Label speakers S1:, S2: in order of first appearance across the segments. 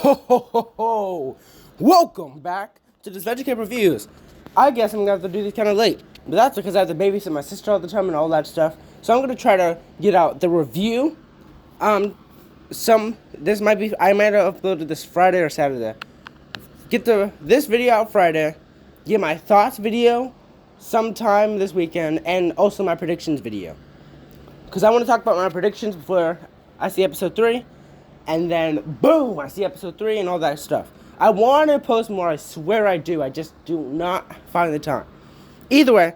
S1: Ho ho ho ho! Welcome back to Disventure Camp reviews. I guess I'm gonna have to do this kind of late, but that's because I have to babysit my sister all the time and all that stuff. So I'm gonna try to get out the review. I might have uploaded this Friday or Saturday. Get this video out Friday. Get my thoughts video sometime this weekend, and also my predictions video. Because I want to talk about my predictions before I see episode 3. And then, boom, I see episode 3 and all that stuff. I want to post more, I swear I do. I just do not find the time. Either way,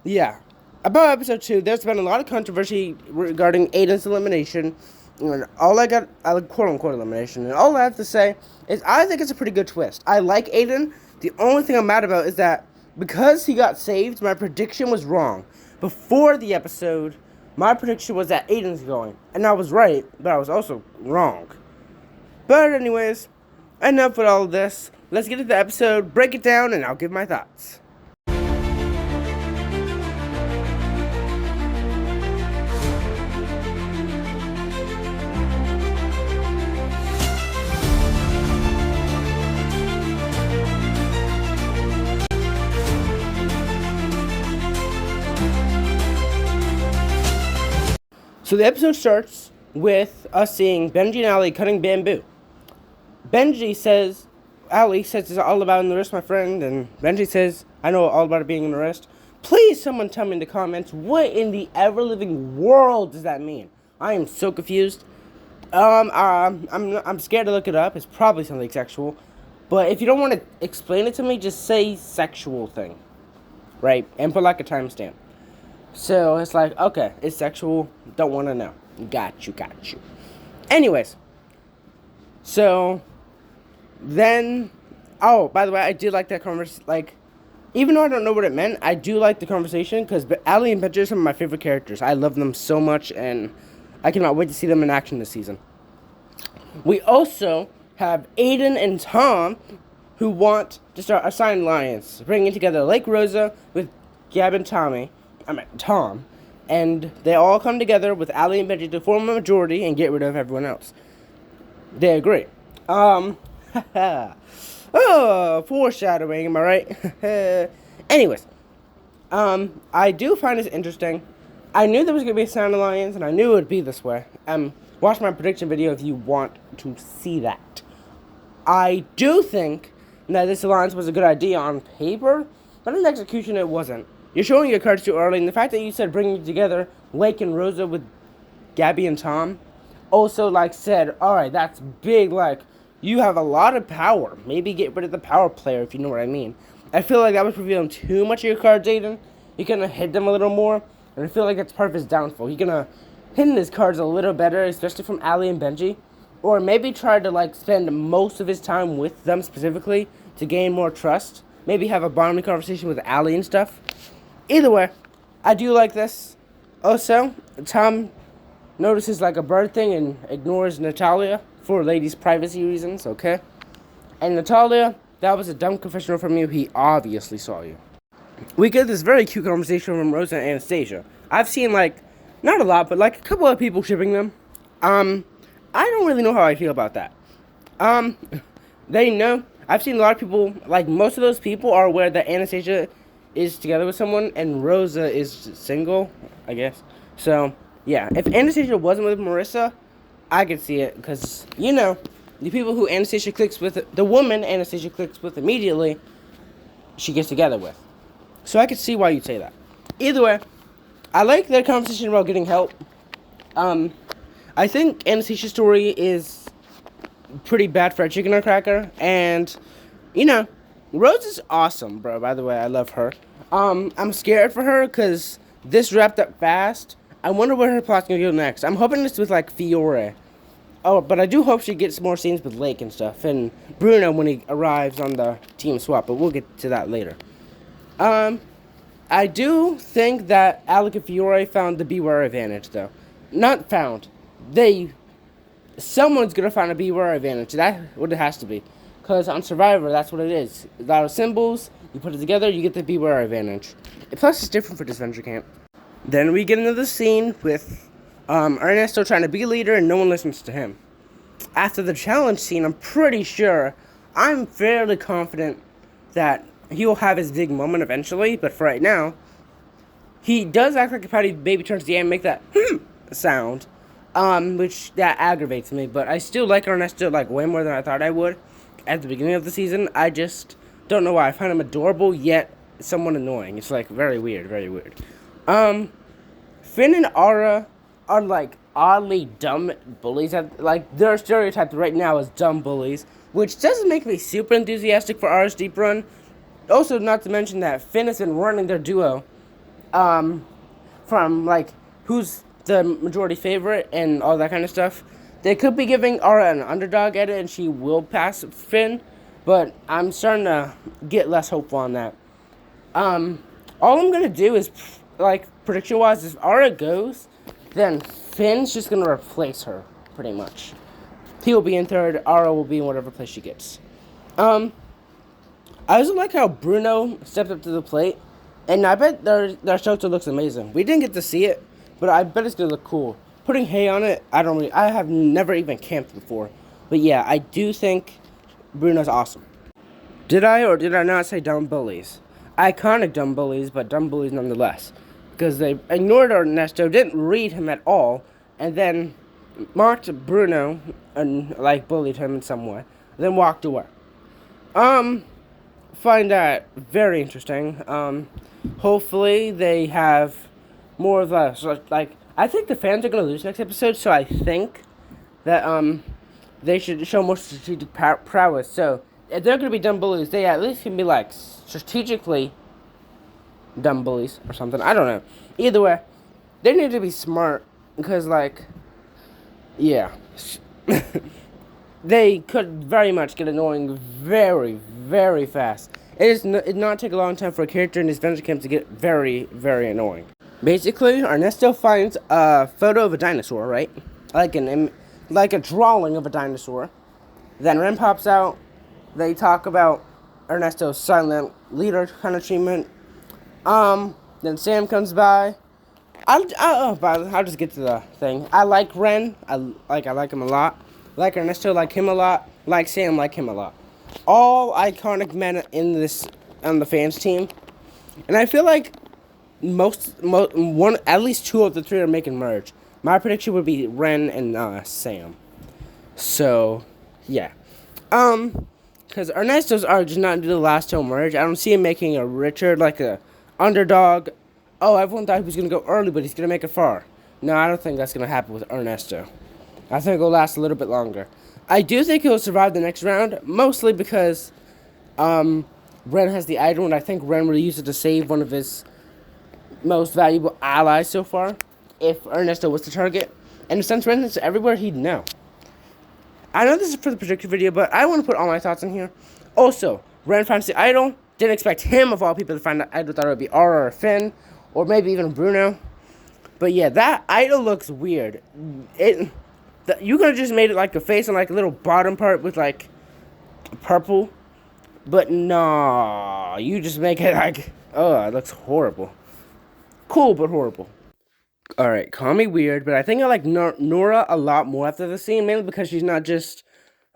S1: yeah. About episode 2, there's been a lot of controversy regarding Aiden's elimination. And quote-unquote elimination. And all I have to say is I think it's a pretty good twist. I like Aiden. The only thing I'm mad about is that because he got saved, my prediction was wrong. Before the episode, my prediction was that Aiden's going. And I was right, but I was also wrong. But anyways, enough with all of this. Let's get to the episode, break it down, and I'll give my thoughts. So the episode starts with us seeing Benji and Ali cutting bamboo. Ali says it's all about an arrest, my friend, and Benji says, I know all about it being an arrest. Please someone tell me in the comments, what in the ever-living world does that mean? I am so confused. I'm scared to look it up. It's probably something sexual. But if you don't want to explain it to me, just say sexual thing. Right? And put like a timestamp. So, it's like, okay, it's sexual, don't want to know. Got you. Anyways, so, then, oh, by the way, I did like that conversation, even though I don't know what it meant, I do like the conversation, because Ali and Benji are some of my favorite characters. I love them so much, and I cannot wait to see them in action this season. We also have Aiden and Tom, who want to start a sign alliance, bringing together Lake Rosa with Gab and Tom, and they all come together with Ali and Benji to form a majority and get rid of everyone else. They agree. Foreshadowing, am I right? Anyways, I do find this interesting. I knew there was going to be a sound alliance, and I knew it would be this way. Watch my prediction video if you want to see that. I do think that this alliance was a good idea on paper, but in execution it wasn't. You're showing your cards too early, and the fact that you said bringing together Lake and Rosa with Gabby and Tom also, said, alright, that's big, you have a lot of power. Maybe get rid of the power player, if you know what I mean. I feel like that was revealing too much of your cards, Aiden. You're gonna hit them a little more, and I feel like that's part of his downfall. You're gonna hit his cards a little better, especially from Ali and Benji. Or maybe try to, spend most of his time with them specifically to gain more trust. Maybe have a bonding conversation with Ali and stuff. Either way, I do like this. Also, Tom notices a bird thing and ignores Natalia for ladies' privacy reasons, okay? And Natalia, that was a dumb confessional from you. He obviously saw you. We get this very cute conversation from Rosa and Anastasia. I've seen, not a lot, but, a couple of people shipping them. I don't really know how I feel about that. They know. I've seen a lot of people, most of those people are aware that Anastasia is together with someone, and Rosa is single, I guess. So, yeah, if Anastasia wasn't with Marissa, I could see it, because, the people who Anastasia clicks with, the woman Anastasia clicks with immediately, she gets together with. So I could see why you'd say that. Either way, I like their conversation about getting help. I think Anastasia's story is pretty bad for a chicken or cracker, and, Rose is awesome, bro. By the way, I love her. I'm scared for her because this wrapped up fast. I wonder where her plot's gonna go next. I'm hoping it's with Fiore. Oh, but I do hope she gets more scenes with Lake and stuff, and Bruno when he arrives on the team swap. But we'll get to that later. I do think that Alec and Fiore found the Beware advantage, though. Not found. Someone's gonna find a Beware advantage. That's what it has to be. Because on Survivor, that's what it is. A lot of symbols, you put it together, you get the Beware advantage. Plus, it's different for Disventure Camp. Then we get into the scene with Ernesto trying to be a leader and no one listens to him. after the challenge scene, I'm fairly confident that he'll have his big moment eventually, but for right now, he does act like a pouty baby turns to the end and make that sound, which that aggravates me, but I still like Ernesto like way more than I thought I would at the beginning of the season. I just don't know why. I find him adorable, yet somewhat annoying. It's like very weird, very weird. Finn and Ara are like oddly dumb bullies. Like they're stereotyped right now as dumb bullies, which doesn't make me super enthusiastic for Ara's deep run. Also, not to mention that Finn has been running their duo, from like who's the majority favorite and all that kind of stuff. They could be giving Ara an underdog edit and she will pass Finn, but I'm starting to get less hopeful on that. All I'm gonna do is, like, prediction-wise, if Ara goes, then Finn's just gonna replace her, pretty much. He will be in third, Ara will be in whatever place she gets. I also like how Bruno stepped up to the plate, and I bet their shelter looks amazing. We didn't get to see it, but I bet it's gonna look cool. Putting hay on it, I have never even camped before. But yeah, I do think Bruno's awesome. Did I or did I not say dumb bullies? Iconic dumb bullies, but dumb bullies nonetheless. Because they ignored Ernesto, didn't read him at all, and then mocked Bruno and like bullied him in some way, then walked away. Find that very interesting. Hopefully they have more of a like. I think the fans are gonna lose next episode, so I think that they should show more strategic prowess. So if they're gonna be dumb bullies, they at least can be like strategically dumb bullies or something. I don't know. Either way, they need to be smart because like, yeah, they could very much get annoying very, very fast. It not take a long time for a character in Disventure Camp to get very, very annoying. Basically, Ernesto finds a photo of a dinosaur, right? Like a drawing of a dinosaur. Then Ren pops out. They talk about Ernesto's silent leader kind of treatment. Then Sam comes by. I'll just get to the thing. I like Ren. I like him a lot. Like Ernesto, like him a lot. Like Sam, like him a lot. All iconic men on the fans team, and I feel like at least two of the three are making merge. My prediction would be Ren and Sam. So, yeah. Because Ernesto's arc does not do the last two merge. I don't see him making a Richard like a underdog. Oh, everyone thought he was gonna go early, but he's gonna make it far. No, I don't think that's gonna happen with Ernesto. I think it'll last a little bit longer. I do think he'll survive the next round, mostly because Ren has the idol, and I think Ren will use it to save one of his most valuable allies so far, if Ernesto was the target. And since Ren is everywhere, he'd know. I know this is for the predictor video, but I want to put all my thoughts in here. Also, Ren finds the idol. Didn't expect him, of all people, to find the idol. Thought it would be Ara or Finn, or maybe even Bruno. But yeah, that idol looks weird. You could have just made it like a face and like a little bottom part with like purple. But no, you just make it like, oh, it looks horrible. Cool, but horrible. Alright, call me weird, but I think I like Nura a lot more after the scene, mainly because she's not just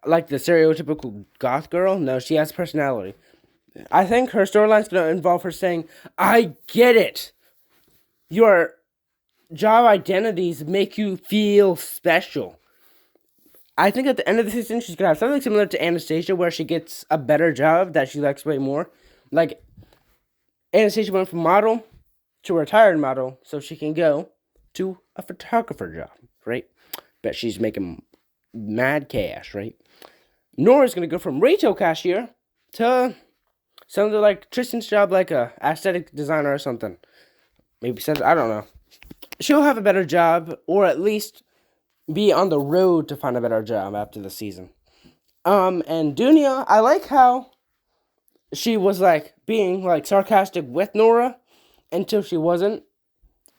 S1: like the stereotypical goth girl. No, she has personality. I think her storyline's going to involve her saying, I get it. Your job identities make you feel special. I think at the end of the season, she's going to have something similar to Anastasia, where she gets a better job that she likes way more. Like, Anastasia went from model to a retired model, so she can go to a photographer job, right? Bet she's making mad cash, right? Nora's going to go from retail cashier to something like Tristan's job, like a aesthetic designer or something. Maybe something, I don't know. She'll have a better job, or at least be on the road to find a better job after the season. And Dunia, I like how she was like being like sarcastic with Nura until she wasn't.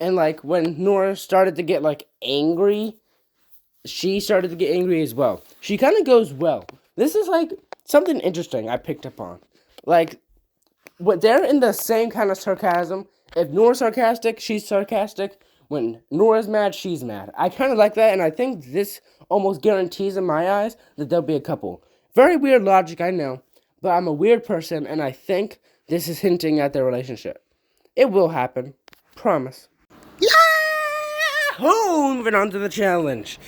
S1: And like when Nura started to get like angry, she started to get angry as well. She kind of goes well. This is like something interesting I picked up on. Like, they're in the same kind of sarcasm. If Nura's sarcastic, she's sarcastic. when Nura's mad, she's mad. I kind of like that, and I think this almost guarantees in my eyes that there'll be a couple. Very weird logic, I know, but I'm a weird person, and I think this is hinting at their relationship. It will happen. Promise. Yahoo! Moving on to the challenge.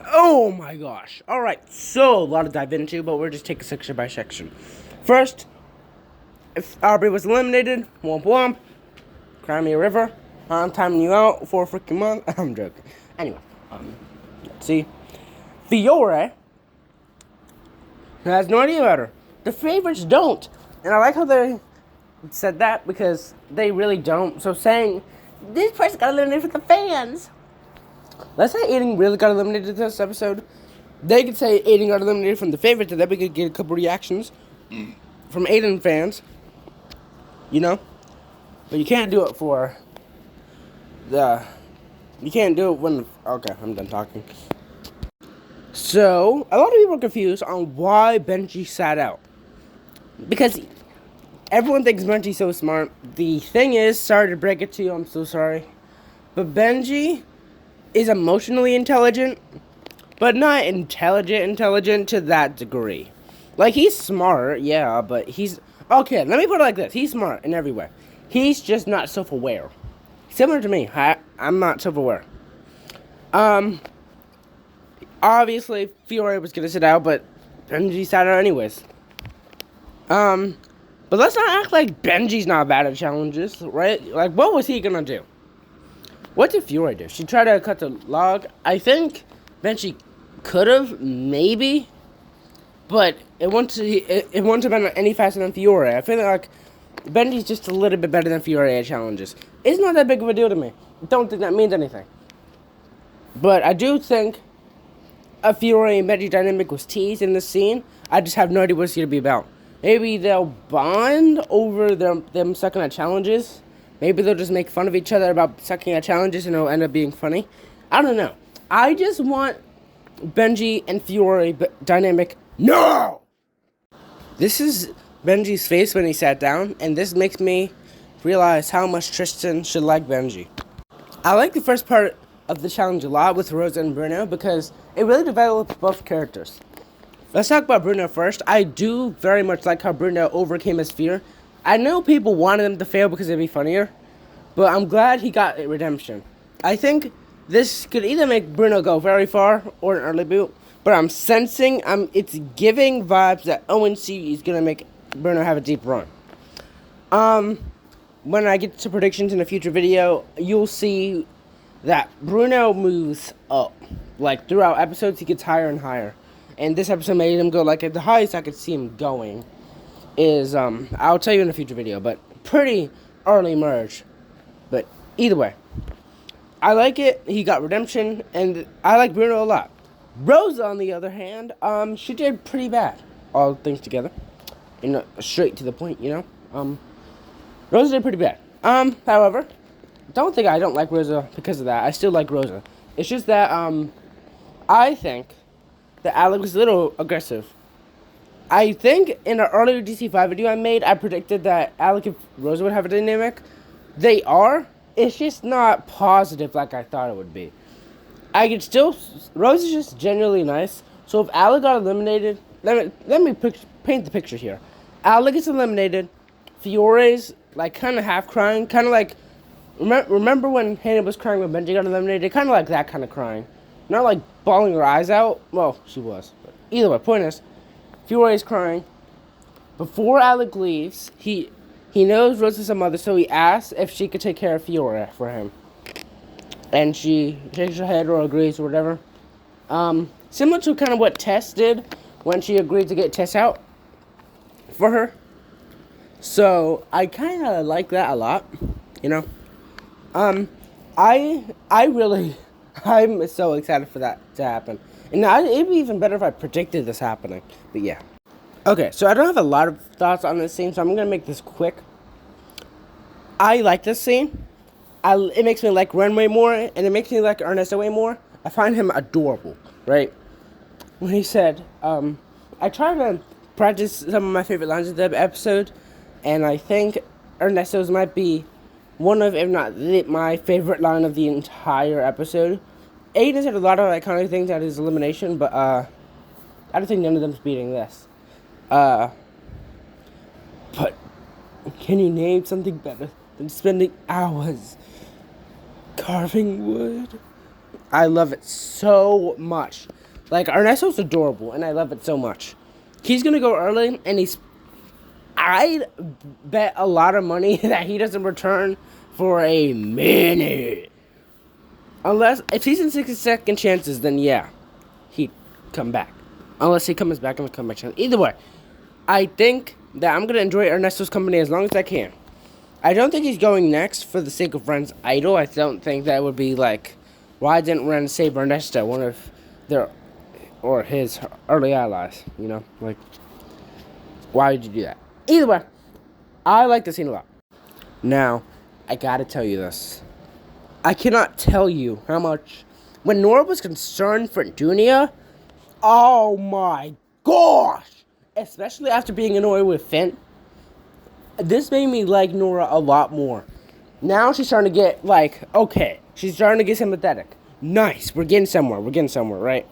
S1: Oh my gosh. Alright, so a lot to dive into, but we'll just take it section by section. First, if Aubrey was eliminated, womp womp, cry me a river. I'm timing you out for a freaking month. I'm joking. Anyway, let's see. Fiore has no idea about her. The favorites don't. And I like how they said that because they really don't. So saying, this person got eliminated for the fans. Let's say Aiden really got eliminated this episode. They could say Aiden got eliminated from the favorites, and then we could get a couple reactions from Aiden fans. You know? But you can't do it for you can't do it when, okay, I'm done talking. So, a lot of people are confused on why Benji sat out. Because everyone thinks Benji's so smart. The thing is, sorry to break it to you, I'm so sorry, but Benji is emotionally intelligent, but not intelligent to that degree. Like, he's smart, yeah, but he's, okay, let me put it like this. He's smart in every way. He's just not self-aware. Similar to me, I'm not self-aware. Obviously, Fiore was gonna sit out, but Benji sat out anyways. But let's not act like Benji's not bad at challenges, right? Like, what was he gonna do? What did Fiore do? She tried to cut the log. I think Benji could have, maybe, but it wouldn't have been any faster than Fiore. I feel like Benji's just a little bit better than Fiore at challenges. It's not that big of a deal to me. I don't think that means anything. But I do think a Fiore and Benji dynamic was teased in this scene. I just have no idea what it's going to be about. Maybe they'll bond over them sucking at challenges. Maybe they'll just make fun of each other about sucking at challenges and it'll end up being funny. I don't know. I just want Benji and Fiore dynamic. No! This is Benji's face when he sat down, and this makes me realize how much Tristan should like Benji. I like the first part of the challenge a lot with Rosa and Bruno because it really developed both characters. Let's talk about Bruno first. I do very much like how Bruno overcame his fear. I know people wanted him to fail because it'd be funnier, but I'm glad he got a redemption. I think this could either make Bruno go very far or an early boot, but I'm sensing it's giving vibes that ONC is gonna make Bruno have a deep run. When I get to predictions in a future video, you'll see that Bruno moves up. Like, throughout episodes, he gets higher and higher. And this episode made him go, like, at the highest I could see him going is, I'll tell you in a future video, but pretty early merge. But either way, I like it. He got redemption, and I like Bruno a lot. Rosa, on the other hand, she did pretty bad, all things together. You know, straight to the point, you know. Rosa did pretty bad. However, don't think I don't like Rosa because of that. I still like Rosa. It's just that, I think that Alec was a little aggressive. I think in an earlier DC5 video I made, I predicted that Alec and Rosa would have a dynamic. They are. It's just not positive like I thought it would be. I could still... Rosa's just genuinely nice. So if Alec got eliminated... Let me paint the picture here. Alec gets eliminated. Fiore's, like, kind of half crying. Kind of like... Remember when Hannah was crying when Benji got eliminated? Kind of like that kind of crying. Not like bawling her eyes out. Well, she was. But either way, point is, Fiore's crying. Before Alec leaves, he knows Rosa's a mother, so he asks if she could take care of Fiore for him. And she shakes her head or agrees or whatever. Similar to kind of what Tess did when she agreed to get Tess out for her. So, I kind of like that a lot, you know. I'm so excited for that to happen. And it'd be even better if I predicted this happening. But yeah. Okay, so I don't have a lot of thoughts on this scene, so I'm going to make this quick. I like this scene. It makes me like Ren way more, and it makes me like Ernesto way more. I find him adorable, right? When he said, I tried to practice some of my favorite lines of the episode, and I think Ernesto's might be one of, if not my favorite line of the entire episode. Aiden said a lot of iconic things at his elimination, but I don't think none of them's beating this. But can you name something better than spending hours carving wood? I love it so much. Like, Ernesto's adorable, and I love it so much. He's gonna go early, and I'd bet a lot of money that he doesn't return for a minute. Unless, if he's in 60-second chances, then yeah, he'd come back. Unless he comes back in the comeback chance. Either way, I think that I'm gonna enjoy Ernesto's company as long as I can. I don't think he's going next for the sake of Ren's idol. I don't think that would be like, why didn't Ren save Ernesto, one of their, or his early allies, you know? Like, why did you do that? Either way, I like the scene a lot. Now, I gotta tell you this. I cannot tell you how much, when Nura was concerned for Dunia, oh my gosh! Especially after being annoyed with Finn. This made me like Nura a lot more. Now she's starting to get, like, okay. She's starting to get sympathetic. Nice. We're getting somewhere, right?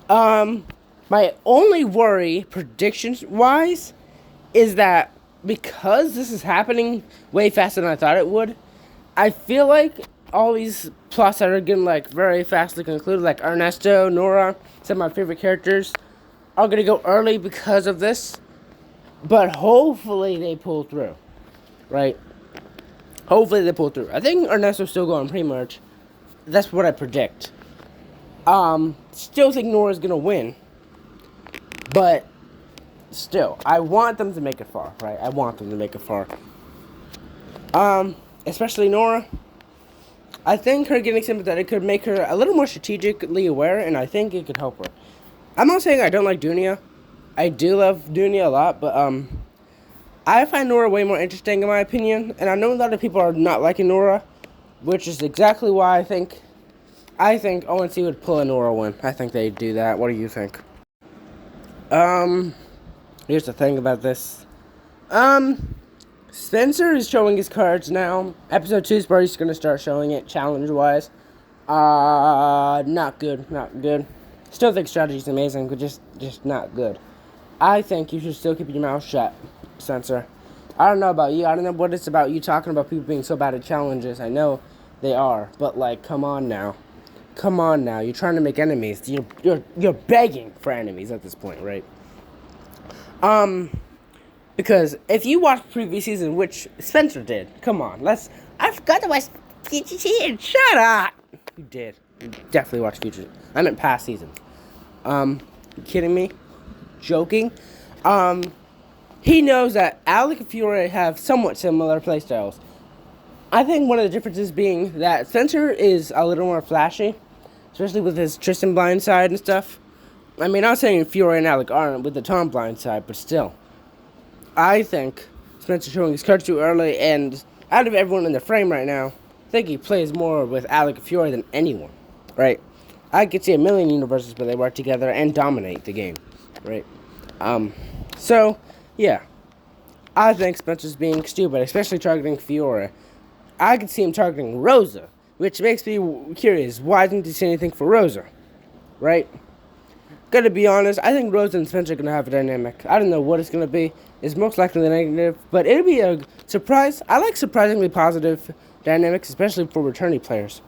S1: My only worry, predictions-wise, is that because this is happening way faster than I thought it would, I feel like all these plots that are getting, like, very fastly concluded, like Ernesto, Nura, some of my favorite characters, are going to go early because of this. But hopefully they pull through, right? Hopefully they pull through. I think Ernesto's still going pretty much. That's what I predict. Still think Nora's going to win. But still, I want them to make it far, right? I want them to make it far. Especially Nura. I think her getting sympathetic could make her a little more strategically aware, and I think it could help her. I'm not saying I don't like Dunia. I do love Dunia a lot, but I find Nura way more interesting in my opinion, and I know a lot of people are not liking Nura, which is exactly why I think ONC would pull a Nura win. I think they'd do that. What do you think? Here's the thing about this. Spencer is showing his cards now. Episode 2 is probably going to start showing it, challenge-wise. Not good. Still think strategy's amazing, but just not good. I think you should still keep your mouth shut, Spencer. I don't know about you. I don't know what it's about you talking about people being so bad at challenges. I know they are, but like, come on now. You're trying to make enemies. You're begging for enemies at this point, right? Because if you watched the previous season, which Spencer did, come on, I forgot to watch Future Season. Shut up. You did. You definitely watched Future. I meant past seasons. You kidding me? Joking. He knows that Alec and Fiore have somewhat similar playstyles. I think one of the differences being that Spencer is a little more flashy, especially with his Tristan blindside and stuff. I mean, I'm not saying Fiore and Alec aren't with the Tom blindside, but still. I think Spencer showing his cards too early, and out of everyone in the frame right now, I think he plays more with Alec and Fiore than anyone, right? I could see a million universes where they work together and dominate the game, right? So, yeah. I think Spencer's being stupid, especially targeting Fiore. I could see him targeting Rosa, which makes me curious. Why didn't he say anything for Rosa, right? Gotta be honest, I think Rosa and Spencer are gonna have a dynamic. I don't know what it's gonna be. It's most likely the negative, but it'll be a surprise. I like surprisingly positive dynamics, especially for returning players.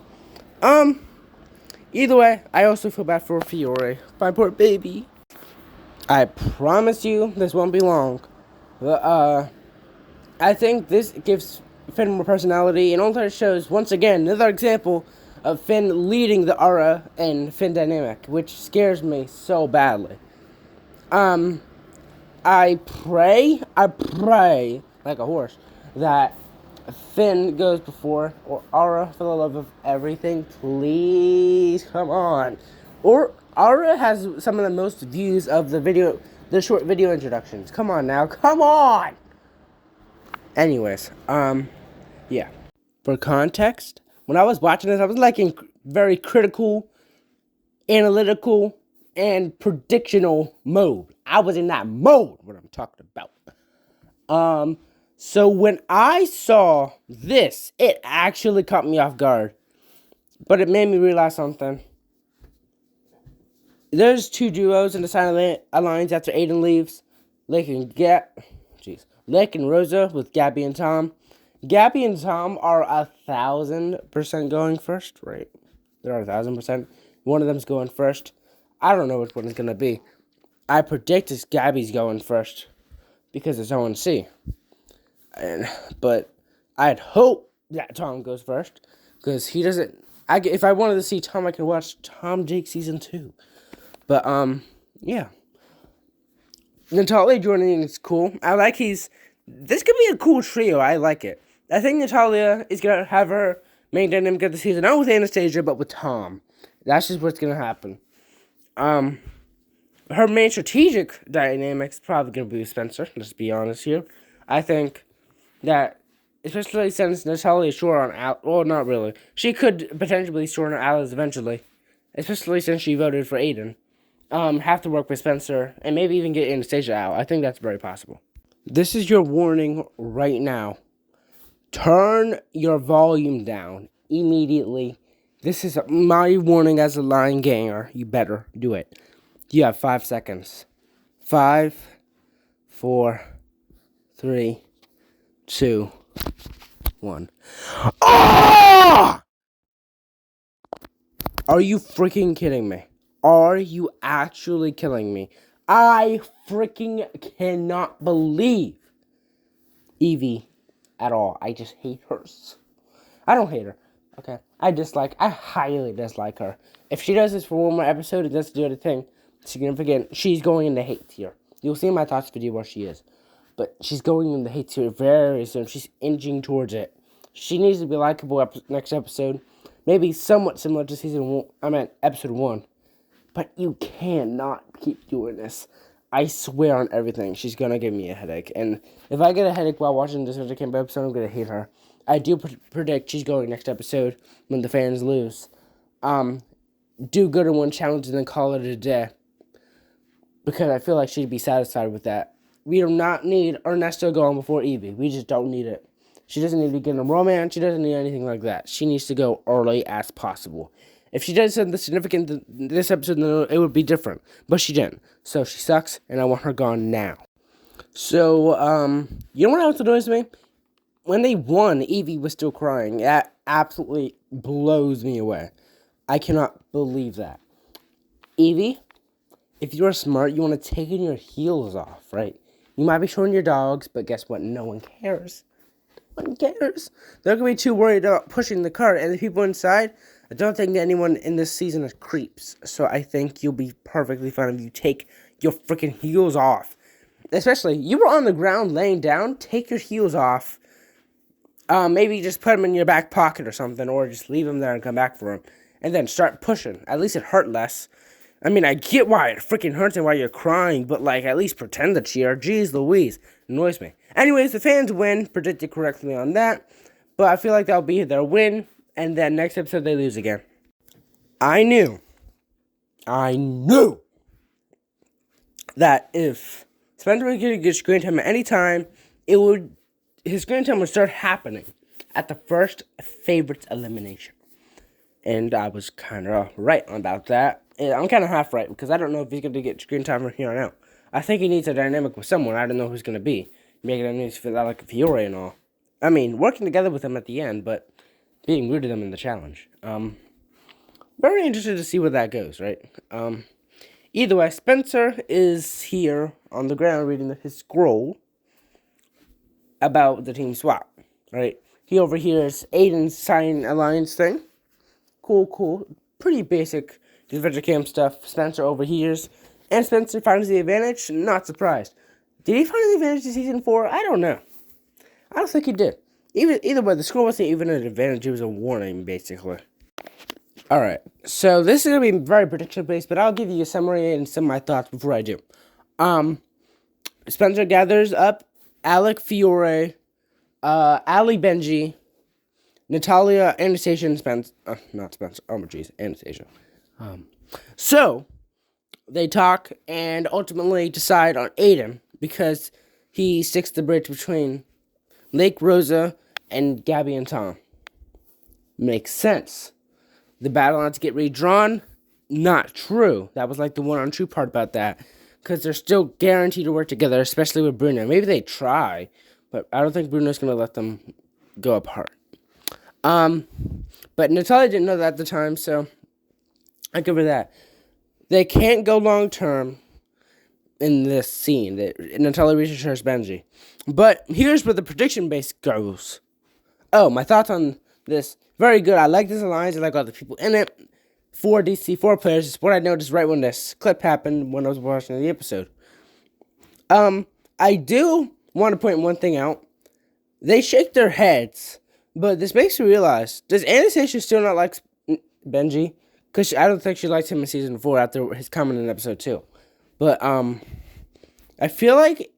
S1: Either way, I also feel bad for Fiore. My poor baby. I promise you, this won't be long. But, I think this gives Finn more personality, and also shows, once again, another example of Finn leading the Aura and Finn dynamic, which scares me so badly. I pray like a horse that Finn goes before, or Aura, for the love of everything, please, come on. Or Aura has some of the most views of the short video introductions. Come on now, come on! Anyways, yeah. For context, when I was watching this, I was like in very critical, analytical, and predictional mode. I was in that mode, what I'm talking about. So when I saw this, it actually caught me off guard. But it made me realize something. There's 2 duos in the Silent Alliance after Aiden leaves. Lake and Rosa with Gabby and Tom. Gabby and Tom are 1,000% going first, right? They're 1,000%. One of them's going first. I don't know which one it's gonna be. I predict it's Gabby's going first because it's ONC. But I'd hope that Tom goes first because he doesn't. If I wanted to see Tom, I could watch Tom Jake season 2. But yeah. Natalia joining is cool. This could be a cool trio. I like it. I think Natalia is gonna have her main dynamic of the season, not with Anastasia, but with Tom. That's just what's gonna happen. Her main strategic dynamic is probably gonna be with Spencer. Let's be honest here. I think that, especially since Natalia is short on Al. Well, not really. She could potentially be short on Alice eventually, especially since she voted for Aiden. Have to work with Spencer and maybe even get Anastasia out. I think that's very possible. This is your warning right now. Turn your volume down immediately. This is my warning as a line ganger. You better do it. You have 5 seconds. 5, 4, 3, 2, 1. Ah! Are you freaking kidding me? Are you actually killing me? I freaking cannot believe Evie at all. I just hate her. I don't hate her. Okay. I highly dislike her. If she does this for one more episode and doesn't do anything significant, she's going in the hate tier. You'll see in my thoughts video where she is. But she's going in the hate tier very soon. She's inching towards it. She needs to be likable next episode. Maybe somewhat similar to episode 1. But you cannot keep doing this. I swear on everything, she's gonna give me a headache. And if I get a headache while watching this Disventure Camp episode, I'm gonna hate her. I do predict she's going next episode when the fans lose. Do good in one challenge and then call it a day. Because I feel like she'd be satisfied with that. We do not need Ernesto going before Evie. We just don't need it. She doesn't need to get in a romance. She doesn't need anything like that. She needs to go early as possible. If she does something significant this episode, then it would be different. But she didn't. So she sucks, and I want her gone now. So, you know what else annoys me? When they won, Evie was still crying. That absolutely blows me away. I cannot believe that. Evie, if you're smart, you want to take your heels off, right? You might be showing your dogs, but guess what? No one cares. No one cares. They're going to be too worried about pushing the cart, and the people inside, I don't think anyone in this season is creeps. So I think you'll be perfectly fine if you take your freaking heels off. Especially, you were on the ground laying down. Take your heels off. Maybe just put them in your back pocket or something. Or just leave them there and come back for them. And then start pushing. At least it hurt less. I mean, I get why it freaking hurts and why you're crying. But, at least pretend to cheer. Jeez Louise. Annoys me. Anyways, the fans win. Predicted correctly on that. But I feel like that'll be their win. And then next episode, they lose again. I knew that if Spencer was going to get screen time at any time, his screen time would start happening at the first favorites elimination. And I was kind of right about that. And I'm kind of half right, because I don't know if he's going to get screen time from here on out. I think he needs a dynamic with someone. I don't know who's going to be. Making him needs to feel like a Fiore and all. I mean, working together with him at the end, but being rude to them in the challenge. Very interested to see where that goes, right? Either way, Spencer is here on the ground reading his scroll about the team swap, right? He overhears Aiden's sign alliance thing. Cool. Pretty basic Disventure Camp stuff. Spencer overhears, and Spencer finds the advantage. Not surprised. Did he find the advantage in Season 4? I don't know. I don't think he did. Either way, the score wasn't even an advantage. It was a warning, basically. Alright, so this is going to be very prediction-based, but I'll give you a summary and some of my thoughts before I do. Spencer gathers up Alec, Fiore, Ali, Benji, Natalia, Anastasia, and Spencer. Not Spencer. Oh, jeez. Anastasia. So, they talk and ultimately decide on Aiden because he sticks the bridge between Lake Rosa and Gabby and Tom. Makes sense. The battle not to get redrawn? Not true. That was like the one untrue part about that. Because they're still guaranteed to work together, especially with Bruno. Maybe they try, but I don't think Bruno's going to let them go apart. But Natalia didn't know that at the time, so I give her that. They can't go long term in this scene. Natalia reassures Benji. But here's where the prediction base goes. Oh, my thoughts on this. Very good. I like this alliance. I like all the people in it. 4 DC4 players is what I noticed right when this clip happened when I was watching the episode. I do want to point one thing out. They shake their heads, but this makes me realize, does Anastasia still not like Benji? Because I don't think she liked him in season 4 after his comment in episode 2. But, I feel like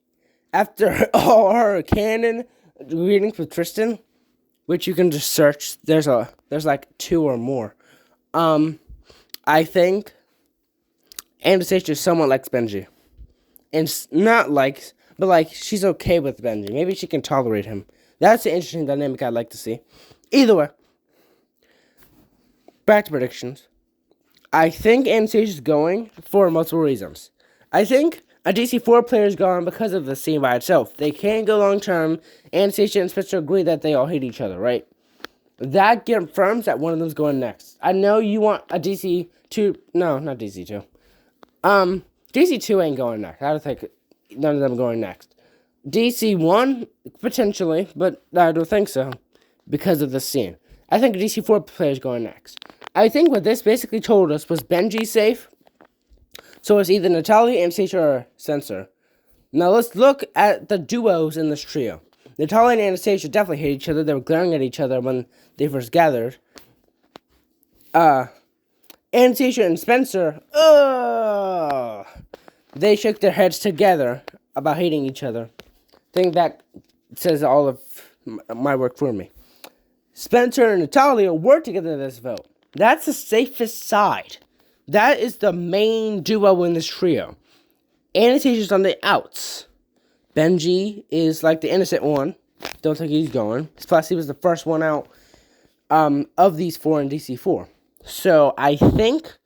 S1: after all her canon readings with Tristan, which you can just search, there's like 2 or more. I think Anastasia somewhat likes Benji. And not likes, but like, she's okay with Benji. Maybe she can tolerate him. That's an interesting dynamic I'd like to see. Either way, back to predictions. I think Anastasia's going for multiple reasons. I think a DC4 player is gone because of the scene by itself. They can't go long term. Anastasia and Spencer agree that they all hate each other, right? That confirms that one of them's going next. I know you want a DC2. No, not DC2. DC2 ain't going next. I don't think none of them going next. DC1, potentially, but I don't think so because of the scene. I think a DC4 player is going next. I think what this basically told us was Benji safe. So it's either Natalia, Anastasia, or Spencer. Now let's look at the duos in this trio. Natalia and Anastasia definitely hate each other. They were glaring at each other when they first gathered. Anastasia and Spencer, they shook their heads together about hating each other. I think that says all of my work for me. Spencer and Natalia worked together in this vote. That's the safest side. That is the main duo in this trio. Anastasia's on the outs. Benji is like the innocent one. Don't think he's going. Plus, he was the first one out of these 4 in DC4. So, I think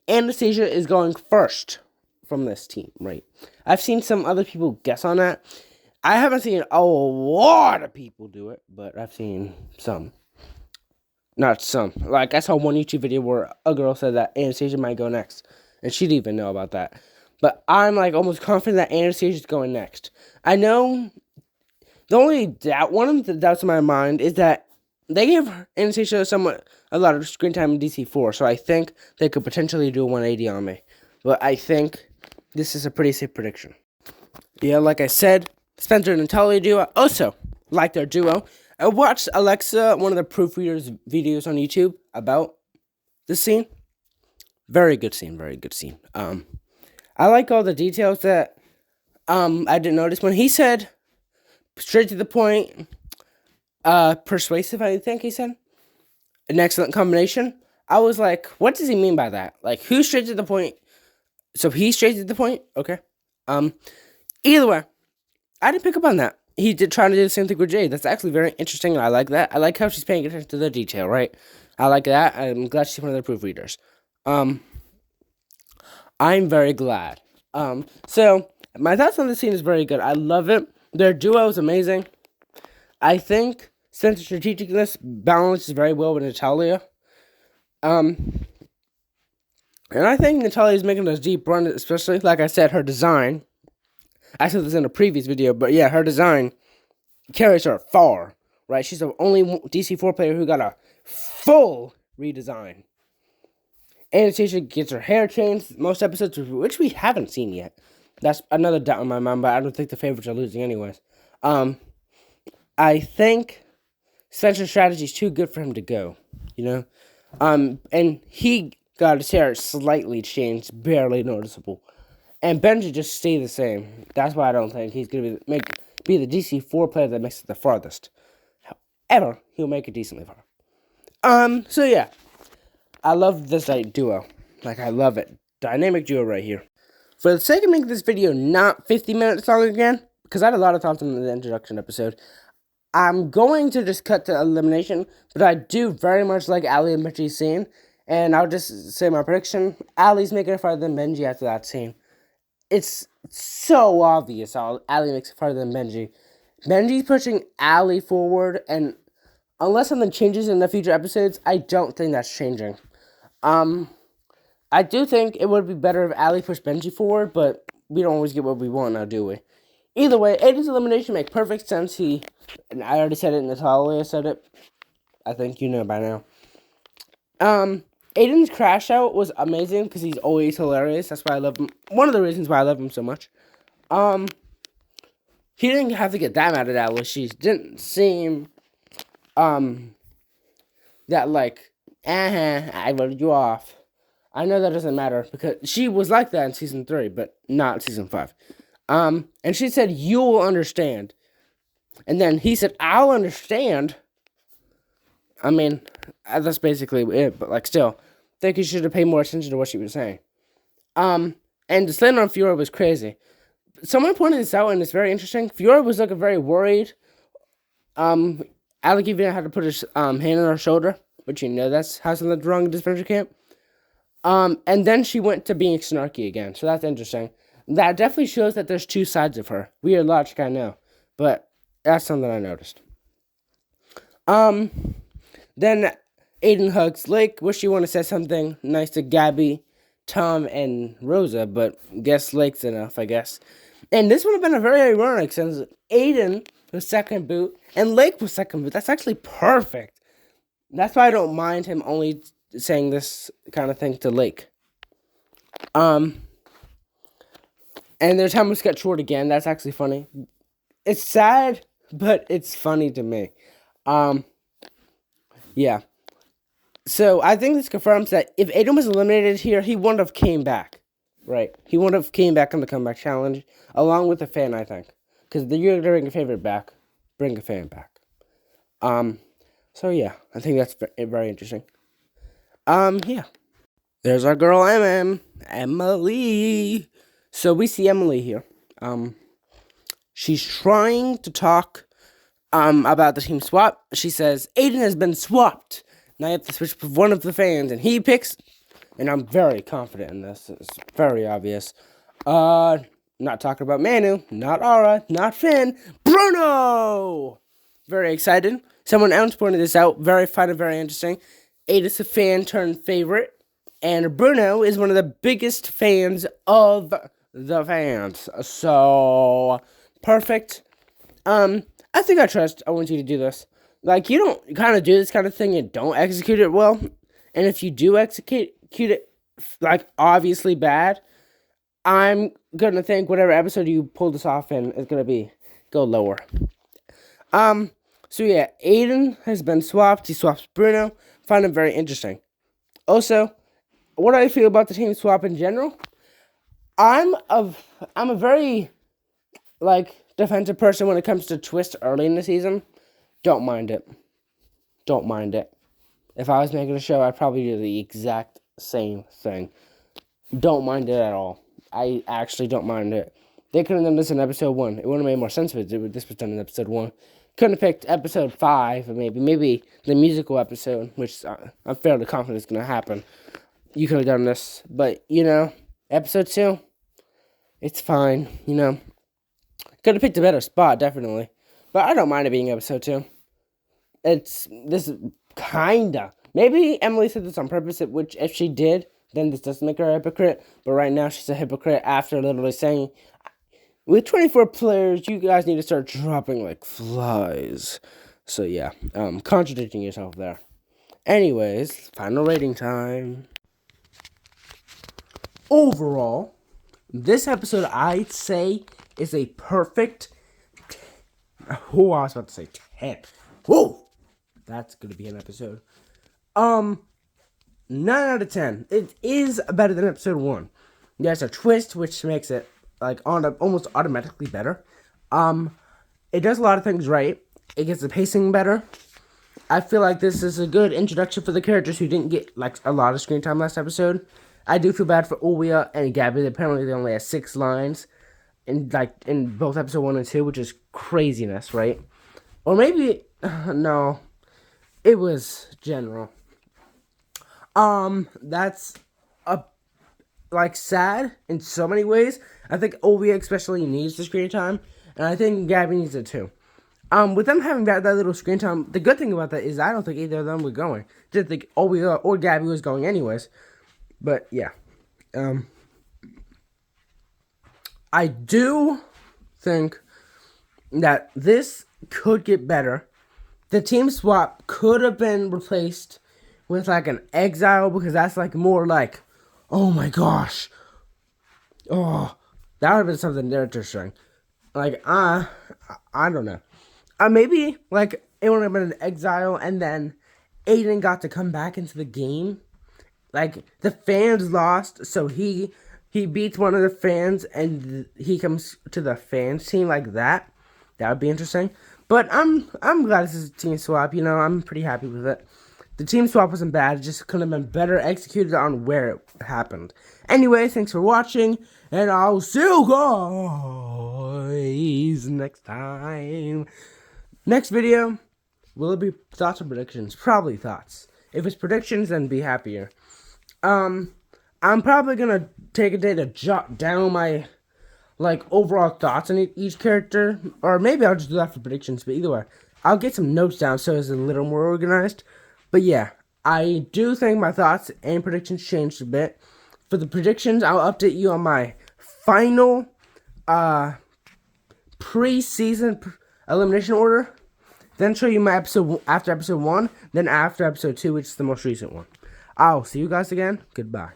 S1: Anastasia is going first from this team, right? I've seen some other people guess on that. I haven't seen a lot of people do it, but I've seen some. Not some. Like, I saw one YouTube video where a girl said that Anastasia might go next. And she didn't even know about that. But I'm, like, almost confident that Anastasia's going next. I know the only doubt, one of the doubts in my mind is that they gave Anastasia a lot of screen time in DC4. So I think they could potentially do a 180 on me. But I think this is a pretty safe prediction. Yeah, like I said, Spencer and Natalia duo. Also, like their duo. I watched Alexa, one of the proofreaders' videos on YouTube about this scene. Very good scene, very good scene. I like all the details that I didn't notice. When he said, straight to the point, persuasive, I think he said, an excellent combination, I was like, what does he mean by that? Like, who's straight to the point? So he's straight to the point? Okay. Either way, I didn't pick up on that. He did try to do the same thing with Jade. That's actually very interesting, and I like that. I like how she's paying attention to the detail, right? I like that. I'm glad she's one of the proofreaders. I'm very glad. So, my thoughts on the scene is very good. I love it. Their duo is amazing. I think sense of strategicness balances very well with Natalia. And I think Natalia is making a deep run, especially, like I said, her design. I said this in a previous video, but yeah, her design carries her far, right? She's the only DC4 player who got a full redesign. Anastasia gets her hair changed most episodes, which we haven't seen yet. That's another doubt in my mind, but I don't think the favorites are losing anyways. I think Spencer's strategy is too good for him to go, you know? And he got his hair slightly changed, barely noticeable. And Benji just stayed the same. That's why I don't think he's going to be the DC4 player that makes it the farthest. However, he'll make it decently far. So yeah. I love this duo. Like, I love it. Dynamic duo right here. For the sake of making this video not 50 minutes long again, because I had a lot of thoughts on the introduction episode, I'm going to just cut to elimination, but I do very much like Ali and Benji's scene, and I'll just say my prediction. Ali's making it farther than Benji after that scene. It's so obvious how Ali makes it farther than Benji. Benji's pushing Ali forward, and unless something changes in the future episodes, I don't think that's changing. I do think it would be better if Ali pushed Benji forward, but we don't always get what we want now, do we? Either way, Aiden's elimination makes perfect sense. And I already said it, Natalia said it. I think you know by now. Aiden's crash out was amazing because he's always hilarious. That's why I love him. One of the reasons why I love him so much. He didn't have to get that mad at Alice. She didn't seem, that like, I voted you off. I know that doesn't matter because she was like that in season 3, but not season 5. And she said, "You'll understand." And then he said, "I'll understand." I mean, that's basically it, but like still, I think you should have paid more attention to what she was saying. And the slander on Fiore was crazy. Someone pointed this out, and it's very interesting. Fiore was looking very worried. Alec even had to put his hand on her shoulder, but you know that's how something's wrong in Disventure Camp. And then she went to being snarky again, so that's interesting. That definitely shows that there's two sides of her. Weird logic, I know, but that's something I noticed. Then Aiden hugs Lake. Wish you want to say something nice to Gabby, Tom, and Rosa, but guess Lake's enough, I guess. And this would have been a very ironic since Aiden was second boot and Lake was second boot. That's actually perfect. That's why I don't mind him only saying this kind of thing to Lake. And their time was cut short again. That's actually funny. It's sad, but it's funny to me. Yeah. So I think this confirms that if Aiden was eliminated here, he wouldn't have came back. Right. He wouldn't have came back on the comeback challenge, along with the fan, I think. Because you're going to bring a favorite back. Bring a fan back. So yeah, I think that's very interesting. Yeah. There's our girl, Emily. So we see Emily here. She's trying to talk about the team swap. She says, Aiden has been swapped. Now I have to switch with one of the fans, and he picks, and I'm very confident in this. It's very obvious. Not talking about Manu, not Aura, not Finn, Bruno! Very excited. Someone else pointed this out. Very fun and very interesting. Aiden's a fan turned favorite, and Bruno is one of the biggest fans of the fans. So, perfect. I think I want you to do this. Like, you don't kind of do this kind of thing and don't execute it well. And if you do execute it, like, obviously bad, I'm going to think whatever episode you pull this off in is going to go lower. So yeah, Aiden has been swapped. He swaps Bruno. Find him very interesting. Also, what do I feel about the team swap in general? I'm a very, like, defensive person when it comes to twist early in the season. Don't mind it. Don't mind it. If I was making a show, I'd probably do the exact same thing. Don't mind it at all. I actually don't mind it. They could have done this in episode 1. It would have made more sense if this was done in episode 1. Couldn't have picked episode 5, or maybe the musical episode, which I'm fairly confident is going to happen. You could have done this, but, episode 2, it's fine, Could have picked a better spot, definitely. But I don't mind it being episode 2. This is kinda. Maybe Emily said this on purpose, which if she did, then this doesn't make her a hypocrite. But right now, she's a hypocrite after literally saying, with 24 players, you guys need to start dropping like flies. So yeah, contradicting yourself there. Anyways, final rating time. Overall, this episode, I'd say, is a perfect... Oh, I was about to say 10. Whoa! That's going to be an episode. 9 out of 10. It is better than episode 1. There's a twist, which makes it, like, almost automatically better. It does a lot of things right. It gets the pacing better. I feel like this is a good introduction for the characters who didn't get, like, a lot of screen time last episode. I do feel bad for Uya and Gabby. Apparently, they only had 6 lines in both episode 1 and 2, which is craziness, right? Or maybe, no, it was general. That's sad in so many ways. I think OVA especially needs the screen time, and I think Gabby needs it too. With them having that little screen time, the good thing about that is I don't think either of them were going. Didn't think OVA or Gabby was going anyways. But yeah, I do think that this could get better. The team swap could have been replaced with like an exile, because that's like more like, oh my gosh, oh, that would have been something interesting. Like, I don't know. Maybe like it would have been an exile, and then Aiden got to come back into the game. Like, the fans lost, so he beats one of the fans, and he comes to the fans team like that. That would be interesting. But I'm glad this is a team swap. You know, I'm pretty happy with it. The team swap wasn't bad. It just could have been better executed on where it happened. Anyway, thanks for watching, and I'll see you guys next time. Next video, will it be thoughts or predictions? Probably thoughts. If it's predictions, then be happier. I'm probably gonna take a day to jot down my overall thoughts on each character, or maybe I'll just do that for predictions. But either way, I'll get some notes down so it's a little more organized. But yeah, I do think my thoughts and predictions changed a bit. For the predictions, I'll update you on my final pre-season elimination order. Then show you my episode after episode 1, then after episode 2, which is the most recent one. I'll see you guys again. Goodbye.